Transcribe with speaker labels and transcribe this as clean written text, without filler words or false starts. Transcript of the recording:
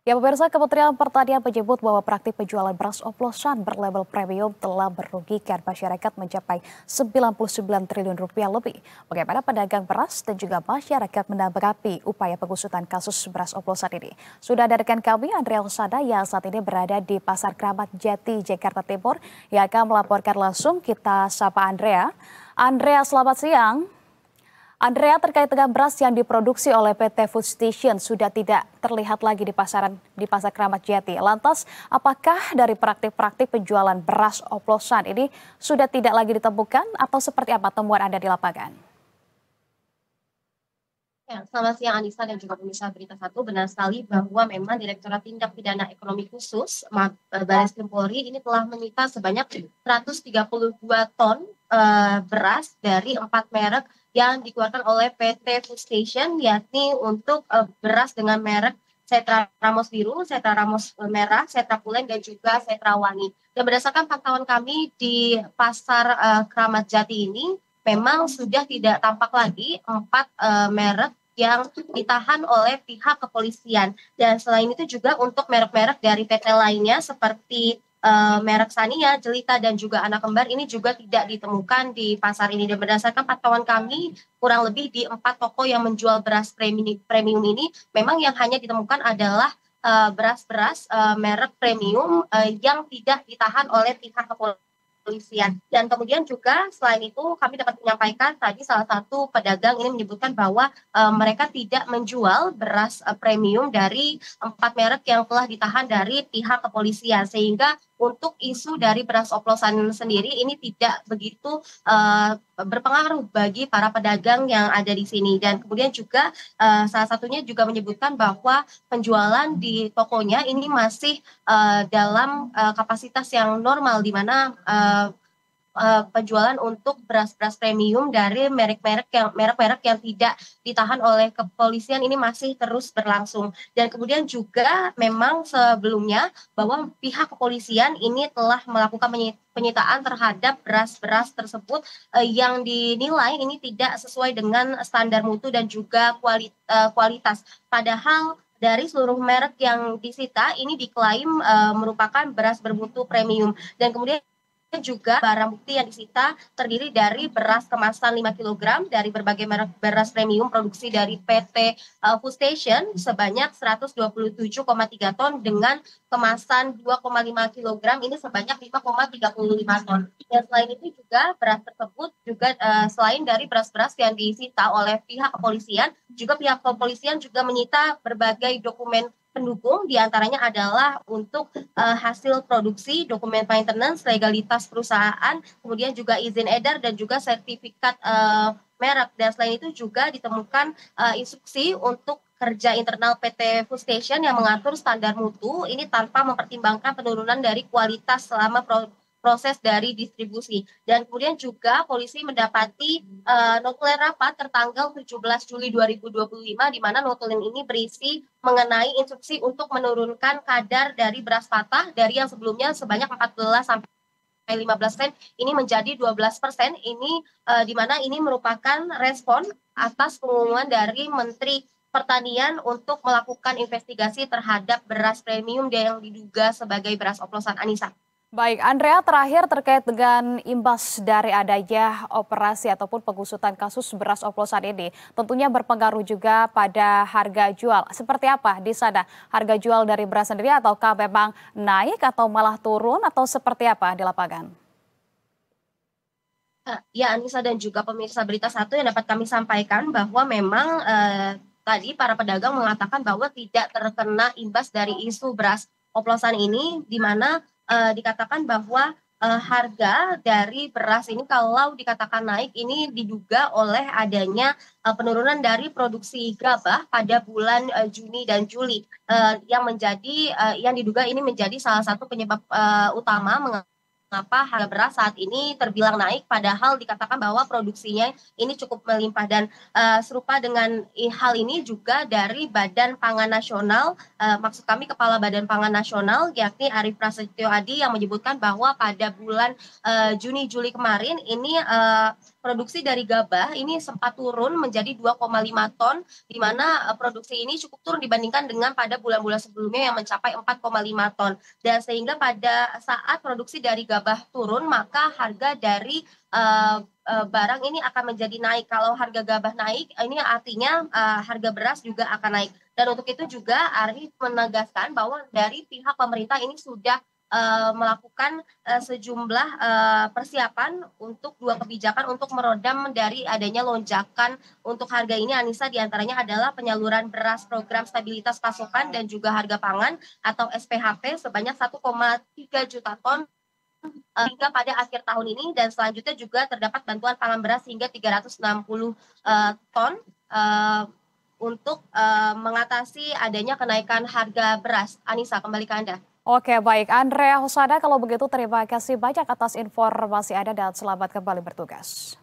Speaker 1: Ya pemirsa, Kementerian Pertanian menyebut bahwa praktik penjualan beras oplosan berlabel premium telah merugikan masyarakat mencapai 99 triliun rupiah lebih. Bagaimana pedagang beras dan juga masyarakat menanggapi upaya pengusutan kasus beras oplosan ini? Sudah ada rekan kami Andrea Lsada yang saat ini berada di Pasar Kramat Jati, Jakarta Timur yang akan melaporkan langsung. Kita sapa Andrea. Andrea, selamat siang. Andrea, terkait dengan beras yang diproduksi oleh PT Food Station sudah tidak terlihat lagi di Pasar Kramat Jati. Lantas, apakah dari praktik-praktik penjualan beras oplosan ini sudah tidak lagi ditemukan atau seperti apa temuan Anda di lapangan?
Speaker 2: Ya, selamat siang Anissa dan juga pemirsa Berita Satu. Benar sekali bahwa memang Direktorat Tindak Pidana Ekonomi Khusus Baris Krim Polri ini telah menyita sebanyak 132 ton beras dari 4 merek yang dikeluarkan oleh PT Food Station, yakni untuk beras dengan merek Setra Ramos Biru, Setra Ramos Merah, Setra Pulen, dan juga Setra Wangi. Dan berdasarkan pantauan kami di Pasar Kramat Jati ini, memang sudah tidak tampak lagi 4 merek yang ditahan oleh pihak kepolisian. Dan selain itu juga untuk merek-merek dari PT lainnya seperti merek Sania, Jelita, dan juga Anak Kembar ini juga tidak ditemukan di pasar ini. Dan berdasarkan pantauan kami, kurang lebih di 4 toko yang menjual beras premium ini, memang yang hanya ditemukan adalah beras-beras merek premium yang tidak ditahan oleh pihak kepolisian. Dan kemudian juga selain itu kami dapat menyampaikan tadi salah satu pedagang ini menyebutkan bahwa mereka tidak menjual beras premium dari 4 merek yang telah ditahan dari pihak kepolisian, sehingga untuk isu dari beras oplosan sendiri ini tidak begitu berpengaruh bagi para pedagang yang ada di sini. Dan kemudian juga salah satunya juga menyebutkan bahwa penjualan di tokonya ini masih dalam kapasitas yang normal, di mana penjualan untuk beras-beras premium dari merek-merek yang tidak ditahan oleh kepolisian ini masih terus berlangsung. Dan kemudian juga memang sebelumnya bahwa pihak kepolisian ini telah melakukan penyitaan terhadap beras-beras tersebut yang dinilai ini tidak sesuai dengan standar mutu dan juga kualitas. Padahal dari seluruh merek yang disita ini diklaim merupakan beras bermutu premium. Dan kemudian juga barang bukti yang disita terdiri dari beras kemasan 5 kg dari berbagai merek beras premium produksi dari PT Food Station sebanyak 127,3 ton dengan kemasan 2,5 kg ini sebanyak 5,35 ton. Dan selain itu juga beras tersebut juga selain dari beras-beras yang disita oleh pihak kepolisian, juga pihak kepolisian juga menyita berbagai dokumen pendukung, diantaranya adalah untuk hasil produksi, dokumen maintenance, legalitas perusahaan, kemudian juga izin edar dan juga sertifikat merek. Dan selain itu juga ditemukan instruksi untuk kerja internal PT Food Station yang mengatur standar mutu ini tanpa mempertimbangkan penurunan dari kualitas selama proses dari distribusi. Dan kemudian juga polisi mendapati notulen rapat tertanggal 17 Juli 2025 di mana notulen ini berisi mengenai instruksi untuk menurunkan kadar dari beras patah dari yang sebelumnya sebanyak 14 sampai 15% ini menjadi 12%. Ini di mana ini merupakan respon atas pengumuman dari Menteri Pertanian untuk melakukan investigasi terhadap beras premium yang diduga sebagai beras oplosan, Anissa.
Speaker 1: Baik, Andrea, terakhir terkait dengan imbas dari adanya operasi ataupun pengusutan kasus beras oplosan ini, tentunya berpengaruh juga pada harga jual. Seperti apa di sana? Harga jual dari beras sendiri ataukah memang naik atau malah turun atau seperti apa di lapangan?
Speaker 2: Ya, Anissa dan juga pemirsa Berita Satu yang dapat kami sampaikan bahwa memang tadi para pedagang mengatakan bahwa tidak terkena imbas dari isu beras oplosan ini, di mana dikatakan bahwa harga dari beras ini kalau dikatakan naik ini diduga oleh adanya penurunan dari produksi gabah pada bulan Juni dan Juli yang diduga ini menjadi salah satu penyebab utama mengapa harga beras saat ini terbilang naik, padahal dikatakan bahwa produksinya ini cukup melimpah. Dan serupa dengan hal ini juga dari Badan Pangan Nasional, maksud kami Kepala Badan Pangan Nasional yakni Arief Prasetyo Adi yang menyebutkan bahwa pada bulan Juni Juli kemarin ini produksi dari gabah ini sempat turun menjadi 2,5 ton, di mana produksi ini cukup turun dibandingkan dengan pada bulan-bulan sebelumnya yang mencapai 4,5 ton. Dan sehingga pada saat produksi dari gabah turun, maka harga dari barang ini akan menjadi naik. Kalau harga gabah naik, ini artinya harga beras juga akan naik. Dan untuk itu juga Arief menegaskan bahwa dari pihak pemerintah ini sudah melakukan sejumlah persiapan untuk dua kebijakan untuk meredam dari adanya lonjakan untuk harga ini. Anissa, diantaranya adalah penyaluran beras program stabilitas pasokan dan juga harga pangan atau SPHP sebanyak 1,3 juta ton hingga pada akhir tahun ini, dan selanjutnya juga terdapat bantuan pangan beras hingga 360 ton untuk mengatasi adanya kenaikan harga beras. Anissa, kembali ke Anda.
Speaker 1: Oke, baik. Andrea Husada, kalau begitu terima kasih banyak atas informasi Anda dan selamat kembali bertugas.